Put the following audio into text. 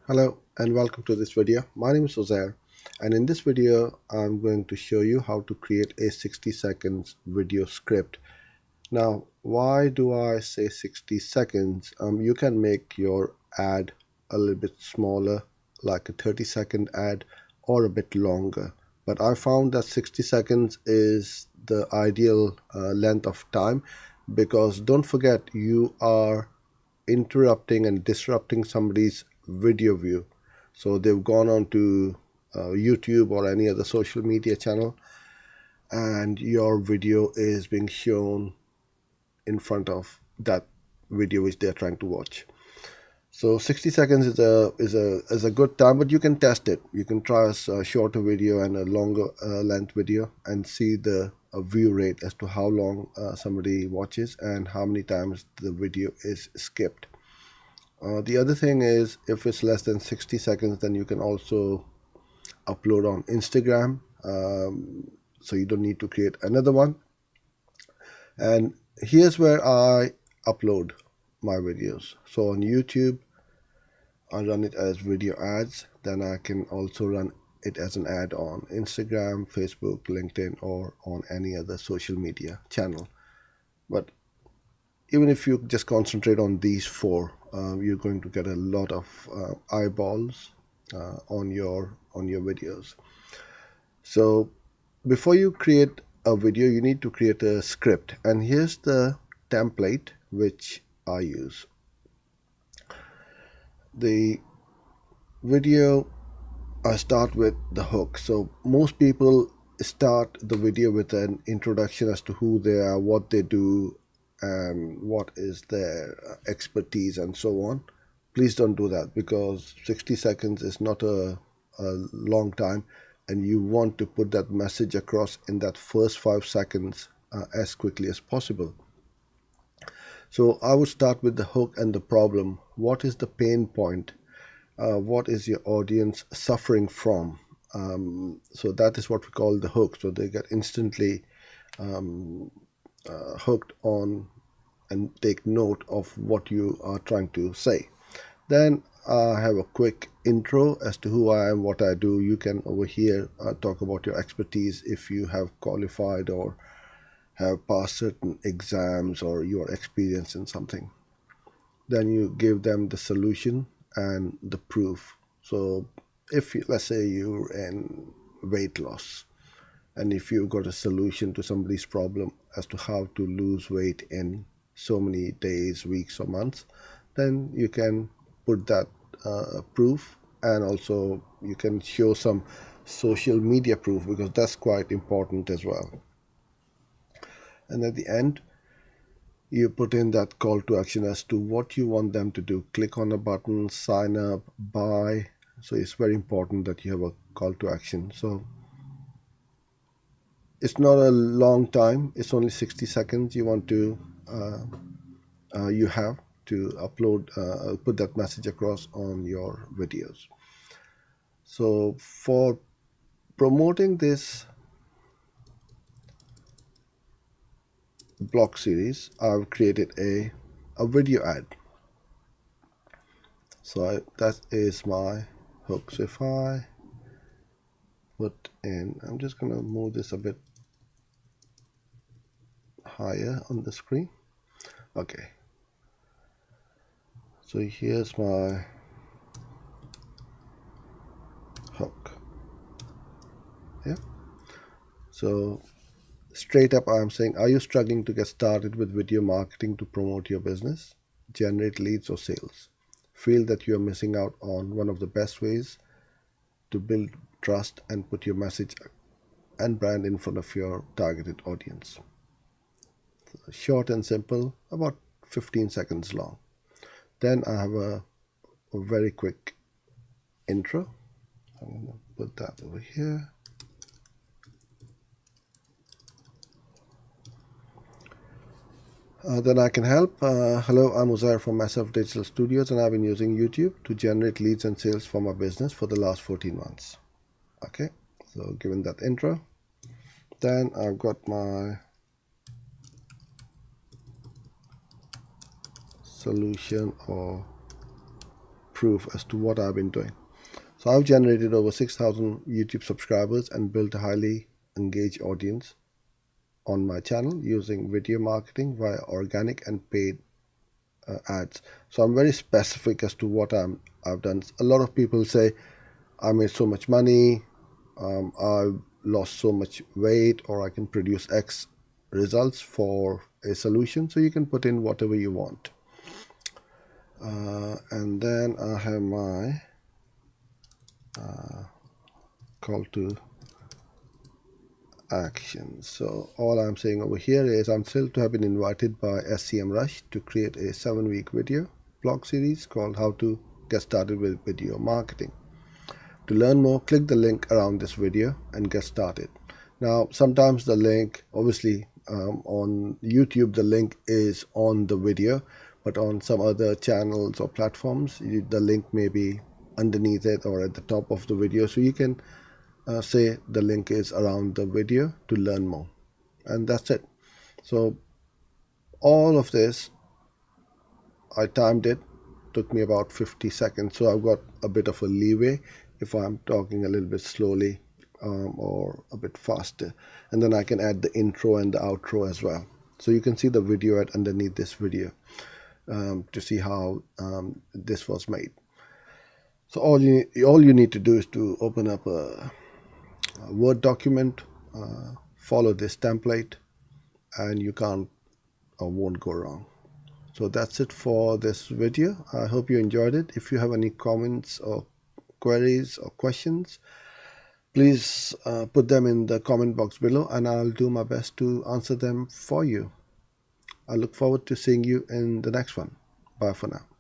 Hello and welcome to this video. My name is Uzair, and in this video I'm going to show you how to create a 60 seconds video script. Now, why do I say 60 seconds? You can make your ad a little bit smaller, like a 30-second ad, or a bit longer. But I found that 60 seconds is the ideal length of time, because don't forget, you are interrupting and disrupting somebody's video view. So they've gone on to YouTube or any other social media channel, and your video is being shown in front of that video which they're trying to watch. So 60 seconds is a good time, but you can test it. You can try a shorter video and a longer length video and see the view rate as to how long somebody watches and how many times the video is skipped. The other thing is, if it's less than 60 seconds, then you can also upload on Instagram. So you don't need to create another one. And here's where I upload my videos. So on YouTube, I run it as video ads. Then I can also run it as an ad on Instagram, Facebook, LinkedIn, or on any other social media channel. But even if you just concentrate on these four, you're going to get a lot of eyeballs on your videos. So before you create a video, you need to create a script, and here's the template which I use. The video, I start with the hook. So most people start the video with an introduction as to who they are, what they do, and what is their expertise, and so on. Please don't do that, because 60 seconds is not a long time, and you want to put that message across in that first 5 seconds as quickly as possible. So I would start with the hook and the problem. What is the pain point? What is your audience suffering from? So that is what we call the hook. So they get instantly hooked on and take note of what you are trying to say. Then I have a quick intro as to who I am, what I do. You can over here talk about your expertise if you have qualified or have passed certain exams or your experience in something. Then you give them the solution and the proof. So if you, let's say you're in weight loss, and if you've got a solution to somebody's problem as to how to lose weight in so many days, weeks, or months, then you can put that proof, and also you can show some social media proof, because that's quite important as well. And at the end, you put in that call to action as to what you want them to do. Click on a button, sign up, buy. So it's very important that you have a call to action. So it's not a long time, it's only 60 seconds you want to you have to upload, put that message across on your videos. So for promoting this blog series, I've created a video ad. So that is my hook. So if I put in, I'm just going to move this a bit higher on the screen. Okay, so here's my hook. Yeah, so straight up I'm saying, are you struggling to get started with video marketing to promote your business, generate leads or sales? Feel that you're missing out on one of the best ways to build trust and put your message and brand in front of your targeted audience. So short and simple, about 15 seconds long. Then I have a very quick intro. I'm going to put that over here. Then I can help. Hello, I'm Uzair from SF Digital Studios, and I've been using YouTube to generate leads and sales for my business for the last 14 months. Okay, so given that intro, then I've got my solution or proof as to what I've been doing. So I've generated over 6,000 YouTube subscribers and built a highly engaged audience on my channel using video marketing via organic and paid ads. So I'm very specific as to what I've done. A lot of people say I made so much money, I've lost so much weight, or I can produce X results for a solution. So you can put in whatever you want. And then I have my call to action. So all I'm saying over here is I'm thrilled to have been invited by Semrush to create a 7-week video blog series called How to Get Started with Video Marketing. To learn more, click the link around this video and get started. Now, sometimes the link, obviously on YouTube, the link is on the video, but on some other channels or platforms, the link may be underneath it or at the top of the video. So you can say the link is around the video to learn more. And that's it. So all of this, I timed it, took me about 50 seconds. So I've got a bit of a leeway if I'm talking a little bit slowly or a bit faster. And then I can add the intro and the outro as well. So you can see the video at underneath this video to see how this was made. So all you need to do is to open up a Word document, follow this template, and you can't or won't go wrong. So that's it for this video. I hope you enjoyed it. If you have any comments or queries or questions, please put them in the comment box below and I'll do my best to answer them for you. I look forward to seeing you in the next one. Bye for now.